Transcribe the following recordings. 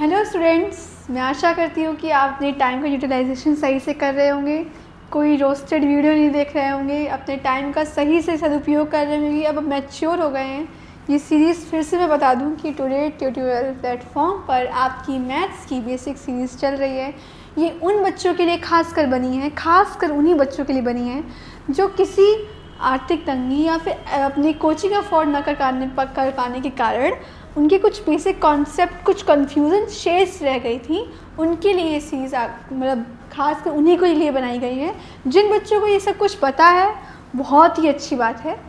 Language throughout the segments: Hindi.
हेलो स्टूडेंट्स, मैं आशा करती हूँ कि आप अपने टाइम का यूटिलाइजेशन सही से कर रहे होंगे, कोई रोस्टेड वीडियो नहीं देख रहे होंगे, अपने टाइम का सही से सदुपयोग कर रहे होंगे। अब मैच्योर हो गए हैं। ये सीरीज़ फिर से मैं बता दूँ कि टुडे ट्यूटोरियल प्लेटफॉर्म पर आपकी मैथ्स की बेसिक सीरीज़ चल रही है। ये उन बच्चों के लिए खासकर बनी है, खासकर उन्हीं बच्चों के लिए बनी है जो किसी आर्थिक तंगी या फिर अपनी कोचिंग अफोर्ड न कर पाने के कारण उनके कुछ बेसिक कॉन्सेप्ट, कुछ कन्फ्यूज़न शेष रह गई थी। उनके लिए ये सीरीज़ मतलब खास कर उन्हीं के लिए बनाई गई है। जिन बच्चों को ये सब कुछ पता है, बहुत ही अच्छी बात है।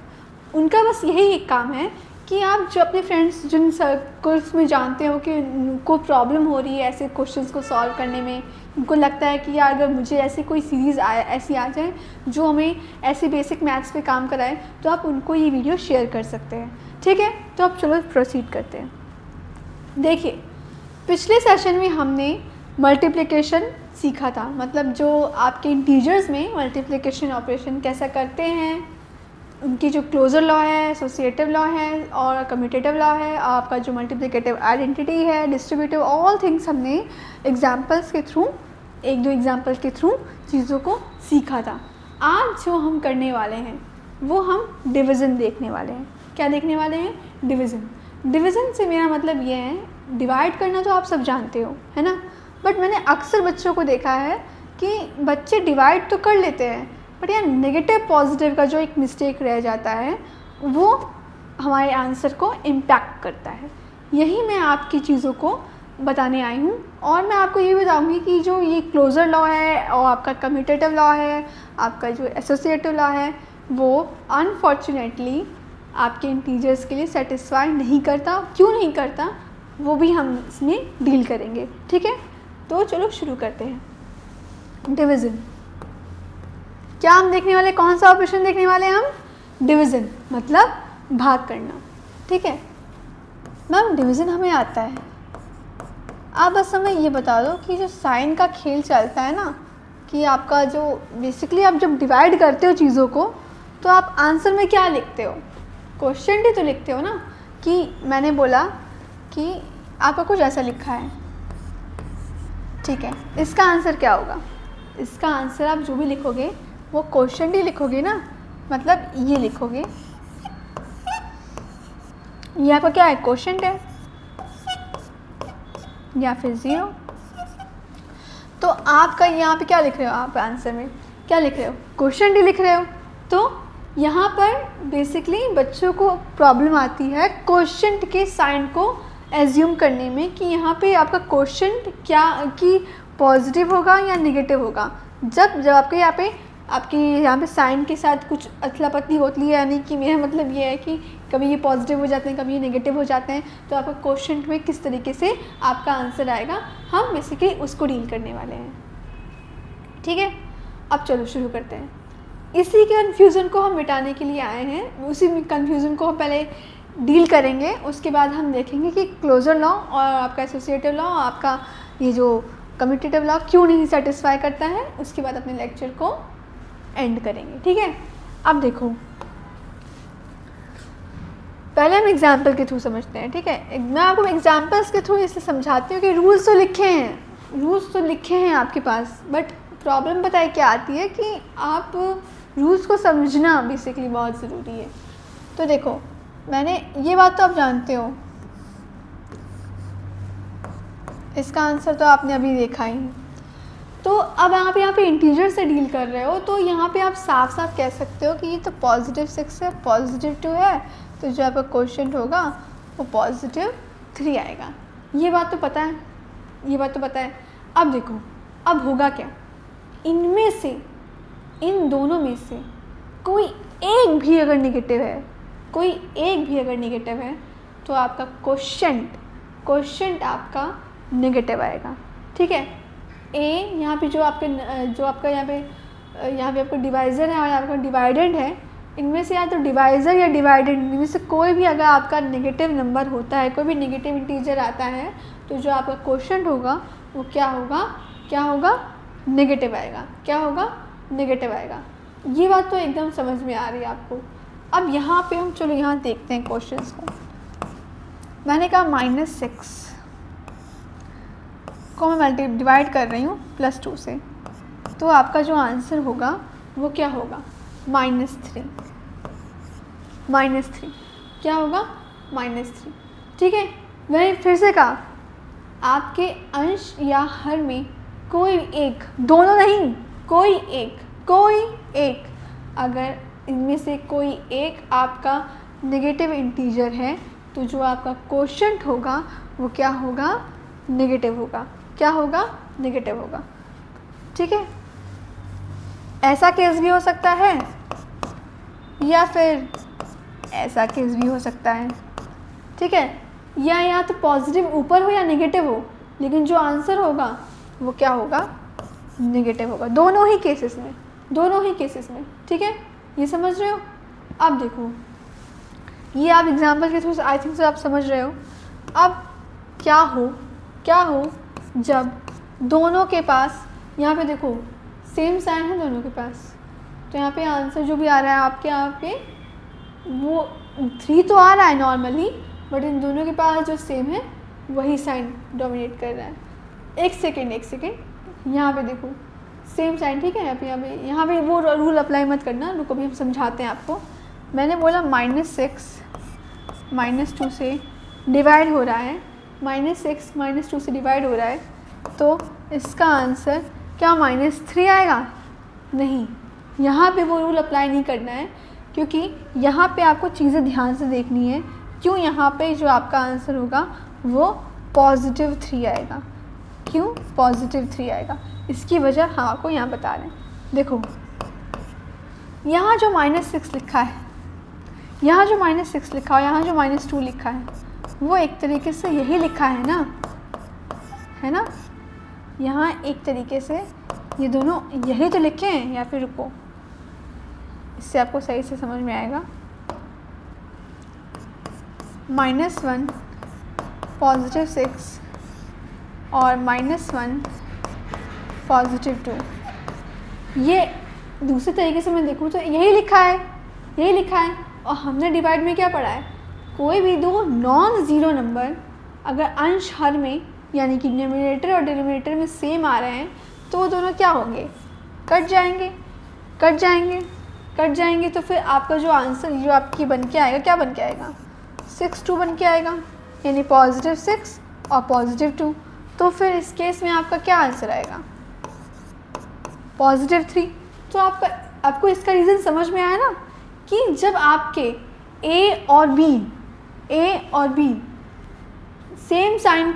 उनका बस यही एक काम है कि आप जो अपने फ्रेंड्स जिन सर्कल्स में जानते हो कि उनको प्रॉब्लम हो रही है ऐसे क्वेश्चंस को सॉल्व करने में, उनको लगता है कि यार अगर मुझे ऐसी कोई सीरीज़ ऐसी आ जाए जो हमें ऐसे बेसिक मैथ्स पे काम कराए, तो आप उनको ये वीडियो शेयर कर सकते हैं। ठीक है, तो अब चलो प्रोसीड करते हैं। देखिए, पिछले सेशन में हमने मल्टीप्लिकेशन सीखा था, मतलब जो आपके इंटीजर्स में मल्टीप्लिकेशन ऑपरेशन कैसा करते हैं, उनकी जो क्लोजर लॉ है, एसोसिएटिव लॉ है और कम्यूटेटिव लॉ है, आपका जो मल्टीप्लिकेटिव आइडेंटिटी है, डिस्ट्रीब्यूटिव, ऑल थिंग्स हमने एग्जाम्पल्स के थ्रू, एक दो एग्जाम्पल्स के थ्रू चीज़ों को सीखा था। आज जो हम करने वाले हैं वो हम डिवीज़न देखने वाले हैं। क्या देखने वाले हैं? डिवीज़न। डिवीज़न से मेरा मतलब ये है, डिवाइड करना तो आप सब जानते हो, है ना। बट मैंने अक्सर बच्चों को देखा है कि बच्चे डिवाइड तो कर लेते हैं, बट यार नेगेटिव पॉजिटिव का जो एक मिस्टेक रह जाता है वो हमारे आंसर को इम्पैक्ट करता है। यही मैं आपकी चीज़ों को बताने आई हूँ। और मैं आपको ये बताऊँगी कि जो ये क्लोजर लॉ है और आपका कम्यूटेटिव लॉ है, आपका जो एसोसिएटिव लॉ है, वो अनफॉर्चुनेटली आपके इंटीजर्स के लिए सेटिस्फाई नहीं करता। क्यों नहीं करता, वो भी हम इसमें डील करेंगे। ठीक है, तो चलो शुरू करते हैं। डिवीज़न क्या हम देखने वाले, कौन सा ऑपरेशन देखने वाले हैं हम? डिवीज़न, मतलब भाग करना। ठीक है मैम, डिवीज़न हमें आता है। आप बस हमें ये बता दो कि जो साइन का खेल चलता है ना, कि आपका जो बेसिकली आप जब डिवाइड करते हो चीज़ों को, तो आप आंसर में क्या लिखते हो? क्वेश्चन ही तो लिखते हो ना। कि मैंने बोला कि आपका कुछ ऐसा लिखा है, ठीक है, इसका आंसर क्या होगा? इसका आंसर आप जो भी लिखोगे वो क्वेश्चन ही लिखोगे ना, मतलब ये लिखोगे, ये आपका क्या है? क्वेश्चन है, या फिर ज़ीरो। तो आपका यहाँ पे क्या लिख रहे हो? आप आंसर में क्या लिख रहे हो? क्वेश्चन ही लिख रहे हो। तो यहाँ पर बेसिकली बच्चों को प्रॉब्लम आती है क्वेश्चन के साइन को एज्यूम करने में, कि यहाँ पे आपका क्वेश्चन क्या कि पॉजिटिव होगा या नेगेटिव होगा। जब आपके यहाँ पे साइन के साथ कुछ अदला पतली होती है, यानी कि मेरा मतलब ये है कि कभी ये पॉजिटिव हो जाते हैं, कभी ये नेगेटिव हो जाते हैं, तो आपका क्वेश्चन में किस तरीके से आपका आंसर आएगा, हम बेसिकली उसको डील करने वाले हैं। ठीक है, अब चलो शुरू करते हैं। इसी कन्फ्यूज़न को हम मिटाने के लिए आए हैं। उसी कन्फ्यूज़न को हम पहले डील करेंगे, उसके बाद हम देखेंगे कि क्लोजर लॉ और आपका एसोसिएटिव लॉ, आपका ये जो कम्यूटेटिव लॉ क्यों नहीं सेटिस्फाई करता है। उसके बाद अपने लेक्चर को एंड करेंगे। ठीक है, अब देखो, पहले हम एग्जाम्पल के थ्रू समझते हैं। ठीक है, मैं आपको एग्जाम्पल्स के थ्रू इससे समझाती हूँ कि रूल्स तो लिखे हैं आपके पास, बट प्रॉब्लम पता है क्या आती है कि आप रूल्स को समझना बेसिकली बहुत ज़रूरी है। तो देखो, मैंने ये बात तो आप जानते हो, इसका आंसर तो आपने अभी देखा ही। तो अब आप यहाँ पे इंटीजर से डील कर रहे हो, तो यहाँ पे आप साफ साफ कह सकते हो कि ये तो +6 है, +2 है, तो जो आपका क्वेश्चन होगा वो +3 आएगा। ये बात तो पता है। अब देखो, अब होगा क्या? इनमें से, इन दोनों में से कोई एक भी अगर नेगेटिव है, तो आपका क्वेश्चन आपका नेगेटिव आएगा। ठीक है, यहाँ पे जो आपका यहाँ पे आपका डिवाइज़र है और आपका डिवाइडेंड है, इनमें से या तो डिवाइज़र या डिवाइडेंड, इनमें से कोई भी अगर आपका नेगेटिव नंबर होता है, कोई भी नेगेटिव इंटीजर आता है, तो जो आपका क्वेश्चन होगा वो क्या होगा? नेगेटिव आएगा। क्या होगा? नेगेटिव आएगा। ये बात तो एकदम समझ में आ रही है आपको। अब यहाँ पे हम चलो यहाँ देखते हैं क्वेश्चंस को। मैंने कहा -6, को मैं डिवाइड कर रही हूँ +2 से, तो आपका जो आंसर होगा वो क्या होगा, -3। क्या होगा, -3। ठीक है, मैंने फिर से कहा आपके अंश या हर में कोई एक, दोनों नहीं, कोई एक, अगर इनमें से कोई एक आपका नेगेटिव इंटीजर है तो जो आपका कोशेंट होगा वो क्या होगा, नेगेटिव होगा। क्या होगा, नेगेटिव होगा। ठीक है, ऐसा केस भी हो सकता है या फिर ऐसा केस भी हो सकता है। ठीक है, या तो पॉजिटिव ऊपर हो या नेगेटिव हो, लेकिन जो आंसर होगा वो क्या होगा, नेगेटिव होगा। दोनों ही केसेस में। ठीक है, ये समझ रहे हो। अब देखो, ये आप एग्जाम्पल के थ्रू आई थिंक से आप समझ रहे हो। अब क्या हो जब दोनों के पास, यहाँ पे देखो सेम साइन है दोनों के पास, तो यहाँ पे आंसर जो भी आ रहा है आपके यहाँ पे वो 3 तो आ रहा है नॉर्मली, बट इन दोनों के पास जो सेम है वही साइन डोमिनेट कर रहा है। एक सेकेंड, यहाँ पे देखो सेम साइन। ठीक है, यहाँ पे वो रूल अप्लाई मत करना, रुको भी हम समझाते हैं आपको। मैंने बोला -6 -2 से डिवाइड हो रहा है, -6 -2 से डिवाइड हो रहा है, तो इसका आंसर क्या -3 आएगा? नहीं, यहाँ पे वो रूल अप्लाई नहीं करना है, क्योंकि यहाँ पे आपको चीज़ें ध्यान से देखनी है। क्यों यहाँ पे जो आपका आंसर होगा वो +3 आएगा। क्यों +3 आएगा, इसकी वजह हम आपको यहाँ बता रहे हैं। देखो यहाँ जो -6 लिखा है, यहाँ जो -2 लिखा है, वो एक तरीके से यही लिखा है ना, यहाँ एक तरीके से ये दोनों यही तो लिखे हैं, या फिर रुको, इससे आपको सही से समझ में आएगा। -1 +6 और -1 +2, ये दूसरे तरीके से मैं देखूँ तो यही लिखा है। और हमने डिवाइड में क्या पढ़ा है, कोई भी दो नॉन ज़ीरो नंबर अगर अंश हर में यानी कि न्यूमरेटर और डिनोमिनेटर में सेम आ रहे हैं तो वो दोनों क्या होंगे, कट जाएंगे। तो फिर आपका जो आंसर जो आपकी बन के आएगा, क्या बन के आएगा, 6-2 बन के आएगा, यानी +6 और +2। तो फिर इस केस में आपका क्या आंसर आएगा, +3। तो आपको इसका रीज़न समझ में आया ना, कि जब आपके A और B सेम साइन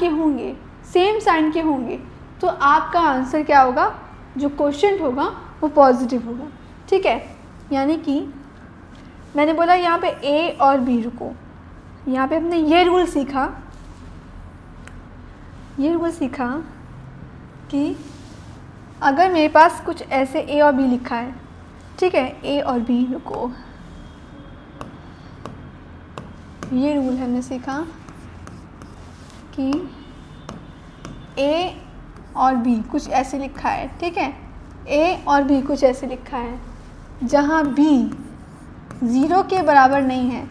के होंगे तो आपका आंसर क्या होगा, जो क्वोशिएंट होगा वो पॉजिटिव होगा। ठीक है, यानी कि मैंने बोला यहाँ पे A और B, रुको, यहाँ पे हमने ये रूल सीखा कि अगर मेरे पास कुछ ऐसे A और B लिखा है, ठीक है, A और B, रुको, ये रूल हमने सीखा कि A और B कुछ ऐसे लिखा है। ठीक है, A और B कुछ ऐसे लिखा है जहाँ B 0 के बराबर नहीं है।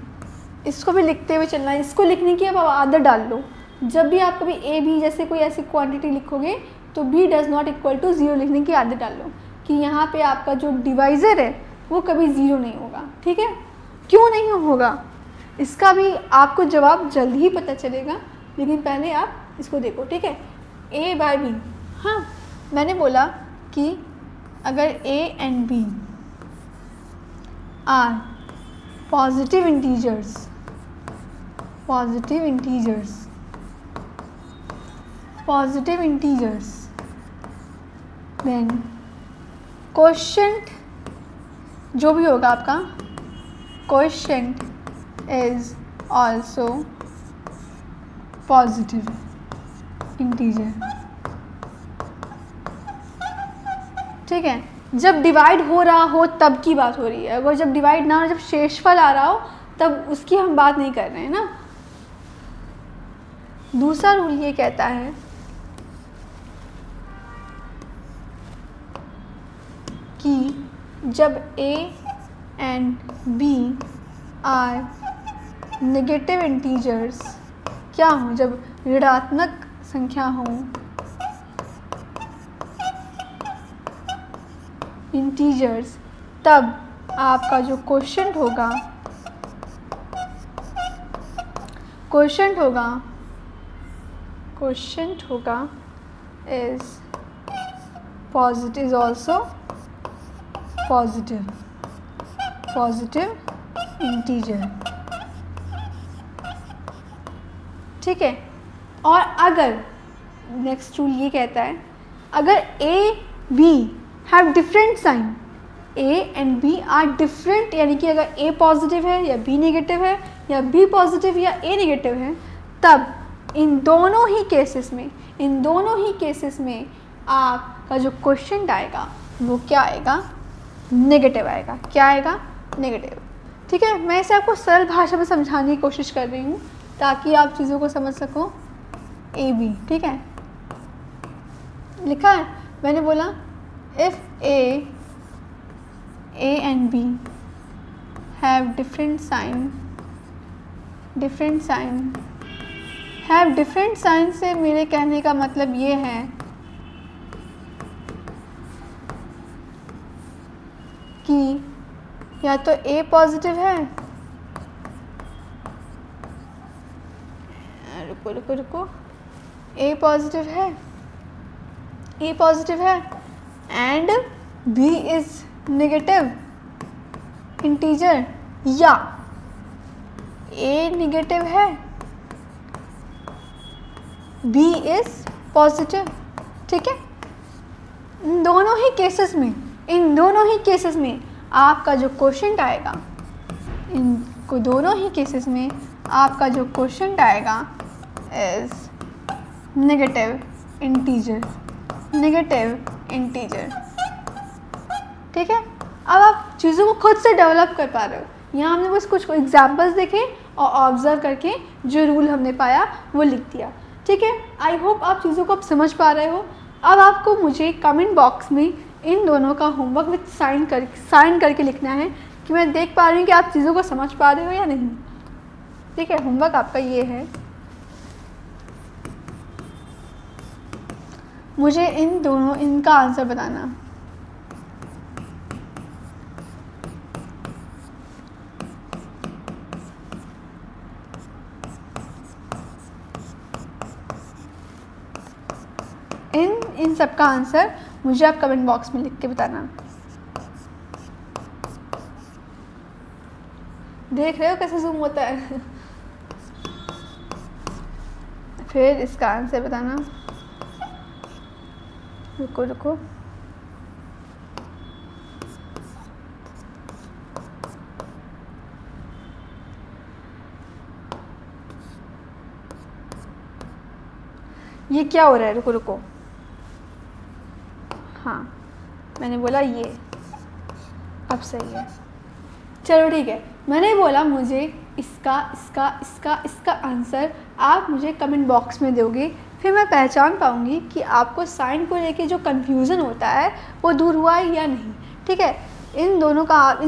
इसको भी लिखते हुए चलना है। इसको लिखने की अब आदत डाल लो। जब भी आप कभी A B जैसे कोई ऐसी क्वांटिटी लिखोगे तो B does not equal to 0 लिखने की आदत डाल लो, कि यहाँ पे आपका जो डिवाइज़र है वो कभी 0 नहीं होगा। ठीक है, क्यों नहीं होगा इसका भी आपको जवाब जल्द ही पता चलेगा, लेकिन पहले आप इसको देखो। ठीक है, A बाय B, हाँ मैंने बोला कि अगर A and B are positive integers then quotient जो भी होगा आपका quotient is also positive integer. ठीक है, जब डिवाइड हो रहा हो तब की बात हो रही है, अगर जब डिवाइड ना हो, जब शेषफल आ रहा हो तब उसकी हम बात नहीं कर रहे हैं ना। दूसरा रूल ये कहता है कि जब A and B are negative integers, क्या हो, जब ऋणात्मक संख्या हो इंटीजर्स, तब आपका जो क्वोशंट होगा is positive, is also positive integer. ठीक है। और अगर नेक्स्ट रूल ये कहता है, अगर a b have different sign, a and b are different, यानी कि अगर ए पॉजिटिव है या बी नेगेटिव है या बी पॉजिटिव या ए नेगेटिव है, तब इन दोनों ही केसेस में आपका जो क्वेश्चन आएगा वो क्या आएगा? नेगेटिव आएगा। क्या आएगा? नेगेटिव। ठीक है। मैं इसे आपको सरल भाषा में समझाने की कोशिश कर रही हूँ ताकि आप चीज़ों को समझ सको। ए बी, ठीक है, लिखा है मैंने, बोला if a and b have different sign से मेरे कहने का मतलब ये है कि या तो ए पॉजिटिव है, रुको, ए पॉजिटिव है and b is negative integer, या ए नेगेटिव है बी इज पॉजिटिव। ठीक है। इन दोनों ही केसेस में आपका जो क्वोशंट आएगा, इज नेगेटिव इंटीजर। ठीक है। अब आप चीज़ों को खुद से डेवलप कर पा रहे हो। यहाँ हमने बस कुछ एग्जाम्पल्स देखे और ऑब्जर्व करके जो रूल हमने पाया वो लिख दिया। ठीक है। आई होप आप चीज़ों को अब समझ पा रहे हो। अब आपको मुझे कमेंट बॉक्स में इन दोनों का होमवर्क विथ साइन करके लिखना है कि मैं देख पा रही हूँ कि आप चीज़ों को समझ पा रहे हो या नहीं। ठीक है। होमवर्क आपका ये है, मुझे इनका आंसर बताना। इन सब का आंसर मुझे आप कमेंट बॉक्स में लिख के बताना। देख रहे हो कैसे जूम होता है? फिर इसका आंसर बताना। रुको, ये क्या हो रहा है? रुको, हाँ मैंने बोला ये, अब सही है। चलो ठीक है। मैंने बोला मुझे इसका आंसर आप मुझे कमेंट बॉक्स में दोगे, फिर मैं पहचान पाऊँगी कि आपको साइन को लेके जो कन्फ्यूज़न होता है वो दूर हुआ है या नहीं। ठीक है। इन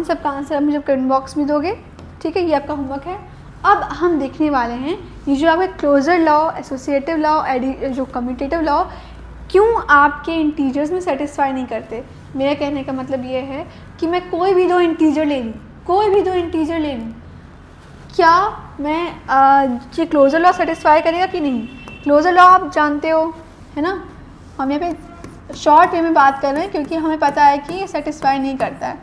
सब का आंसर आप मुझे कमेंट बॉक्स में दोगे। ठीक है। ये आपका होमवर्क है। अब हम देखने वाले हैं ये जो आपके क्लोजर लॉ, एसोसिएटिव लॉ, जो कम्यूटेटिव लॉ क्यों आपके इंटीजर्स में सेटिस्फाई नहीं करते। मेरा कहने का मतलब ये है कि मैं कोई भी दो इंटीजर ले लूँ, क्या मैं ये क्लोजर लॉ सेटिस्फाई करेगा कि नहीं? क्लोजर लॉ आप जानते हो, है ना। हम यहाँ पे शॉर्ट वे में बात कर रहे हैं क्योंकि हमें पता है कि ये सेटिस्फाई नहीं करता है।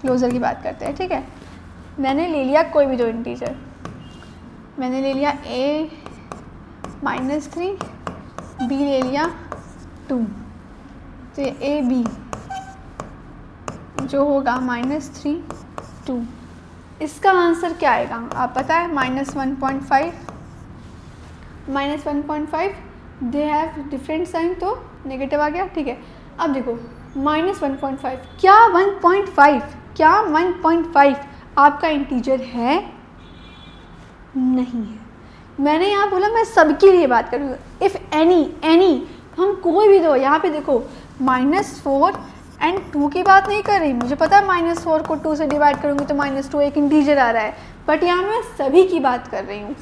क्लोजर की बात करते हैं। ठीक है। मैंने ले लिया कोई भी दो इंटीजर, मैंने ले लिया a -3, b ले लिया 2, तो ये a b जो होगा -3 2, इसका आंसर क्या आएगा? आप पता है -1.5 दे हैव डिफरेंट साइन, तो नेगेटिव आ गया। ठीक है। अब देखो -1.5, क्या 1.5 आपका इंटीजर है? नहीं है। मैंने यहाँ बोला मैं सबके लिए बात करूँगा। इफ़ एनी हम कोई भी दो, यहाँ पे देखो -4 एंड 2 की बात नहीं कर रही, मुझे पता है -4 को 2 से डिवाइड करूँगी तो -2 एक इंटीजर आ रहा है, बट यहाँ मैं सभी की बात कर रही हूँ,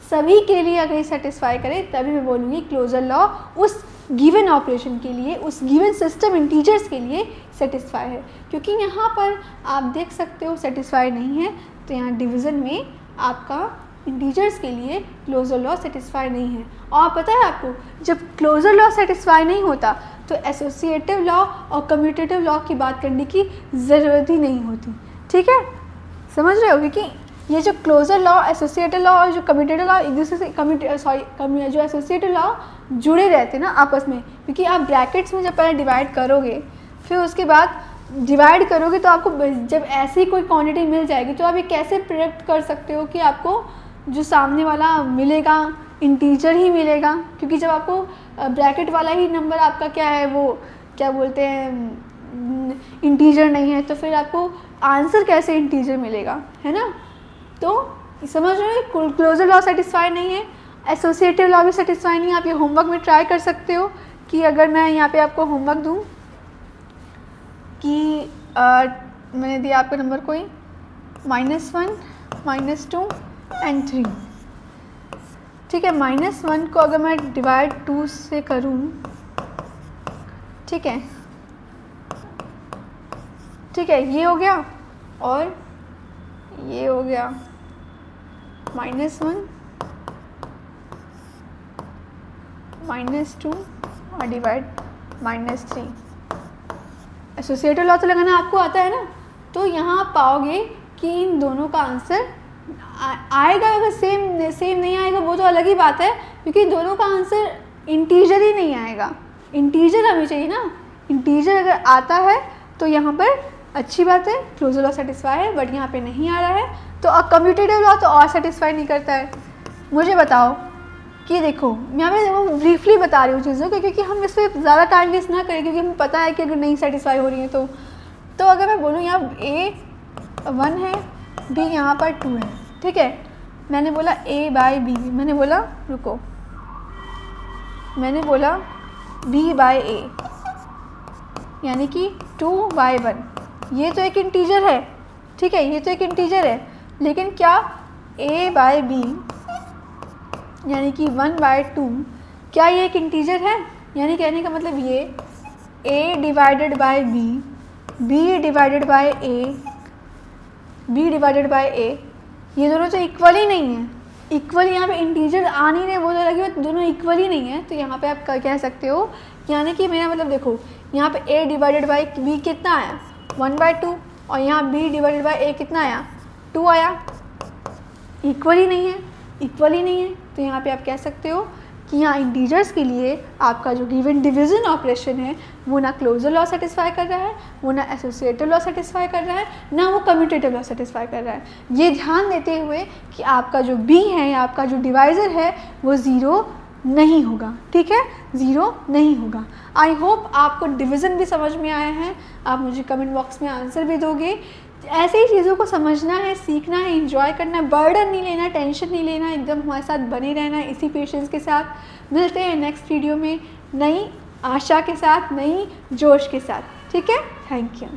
सभी के लिए अगर सेटिस्फाई करे तभी मैं बोलूँगी क्लोजर लॉ उस गिवन ऑपरेशन के लिए, उस गिवन सिस्टम इंटीजर्स के लिए सेटिस्फाई है। क्योंकि यहाँ पर आप देख सकते हो सेटिस्फाई नहीं है, तो यहाँ डिवीज़न में आपका इंटीजर्स के लिए क्लोजर लॉ सेटिस्फाई नहीं है। और पता है आपको, जब क्लोजर लॉ सेटिस्फाई नहीं होता तो एसोसिएटिव लॉ और कम्यूटेटिव लॉ की बात करने की ज़रूरत ही नहीं होती। ठीक है, समझ रहे हो? क्योंकि ये जो क्लोजर लॉ, एसोसिएटिव लॉ और जो कम्यूटेटिव लॉ एक दूसरे से जो एसोसिएटिव लॉ जुड़े रहते हैं ना आपस में, क्योंकि आप ब्रैकेट्स में जब पहले डिवाइड करोगे फिर उसके बाद डिवाइड करोगे तो आपको जब ऐसी कोई क्वांटिटी मिल जाएगी तो आप ये कैसे प्रेडिक्ट कर सकते हो कि आपको जो सामने वाला मिलेगा इंटीजर ही मिलेगा? क्योंकि जब आपको ब्रैकेट वाला ही नंबर आपका क्या है, वो क्या बोलते हैं, इंटीजर नहीं है, तो फिर आपको आंसर कैसे इंटीजर मिलेगा, है ना? तो समझ रहे हो, क्लोजर लॉ सेटिस्फाई नहीं है, एसोसिएटिव लॉ भी सेटिस्फाई नहीं है। आप ये होमवर्क में ट्राई कर सकते हो कि अगर मैं यहाँ पे आपको होमवर्क दूँ कि मैंने दिया आपका नंबर कोई -1, -2 एंड 3, ठीक है। -1 को अगर मैं डिवाइड 2 से करूँ, ठीक है, ये हो गया और ये हो गया -1, -2 और डिवाइड -3। एसोसिएटिव लॉ तो लगाना आपको आता है ना, तो यहाँ आप पाओगे कि इन दोनों का आंसर आएगा। अगर सेम नहीं आएगा वो तो अलग ही बात है, क्योंकि दोनों का आंसर इंटीजर ही नहीं आएगा। इंटीजर हमें चाहिए ना, इंटीजर अगर आता है तो यहाँ पर अच्छी बात है, क्लोजर लॉ सेटिस्फाई है, बट यहाँ पे नहीं आ रहा है तो अब कम्यूटेटिव लॉ तो और सेटिस्फाई नहीं करता है। मुझे बताओ कि देखो, मैं वो ब्रीफली बता रही हूँ चीज़ों को, क्योंकि हम इस पर ज़्यादा टाइम वेस्ट ना करें, क्योंकि हमें पता है कि अगर नहीं सेटिस्फाई हो रही है तो अगर मैं बोलूँ यहाँ A1 है, B यहाँ पर 2 है, ठीक है। मैंने बोला A/B, मैंने बोला रुको, मैंने बोला B/A, यानी कि 2/1, ये तो एक इंटीजर है, ठीक है, ये तो एक इंटीजर है, लेकिन क्या A/B यानी कि 1/2 क्या ये एक इंटीजर है? यानी कहने का मतलब ये A divided by B, B divided by A, B divided by A, ये दोनों तो इक्वल ही नहीं है। इक्वल यहाँ पे इंटीजर आ नहीं रहे, वो तो लगे दोनों इक्वल ही नहीं है। तो यहाँ पे आप कह सकते हो, यानी कि मेरा मतलब देखो, यहाँ पे A डिवाइडेड बाय B कितना आया 1/2, और यहाँ B डिवाइडेड बाय A कितना आया 2 आया। इक्वल ही नहीं है, इक्वल ही नहीं है। तो यहाँ पे आप कह सकते हो कि यहाँ इंटीजर्स के लिए आपका जो गिवन डिवीज़न ऑपरेशन है वो ना क्लोजर लॉ सेटिस्फाई कर रहा है, वो ना एसोसिएटिव लॉ सेटिस्फाई कर रहा है, ना वो कम्यूटेटिव लॉ सेटिस्फाई कर रहा है। ये ध्यान देते हुए कि आपका जो B है या आपका जो डिवाइज़र है वो ज़ीरो नहीं होगा, ठीक है, ज़ीरो नहीं होगा। आई होप आपको डिवीज़न भी समझ में आया है। आप मुझे कमेंट बॉक्स में आंसर भी दोगे। ऐसे ही चीज़ों को समझना है, सीखना है, एंजॉय करना है, बर्डन नहीं लेना, टेंशन नहीं लेना, एकदम हमारे साथ बने रहना है इसी पेशेंस के साथ। मिलते हैं नेक्स्ट वीडियो में नई आशा के साथ, नई जोश के साथ, ठीक है। Thank you.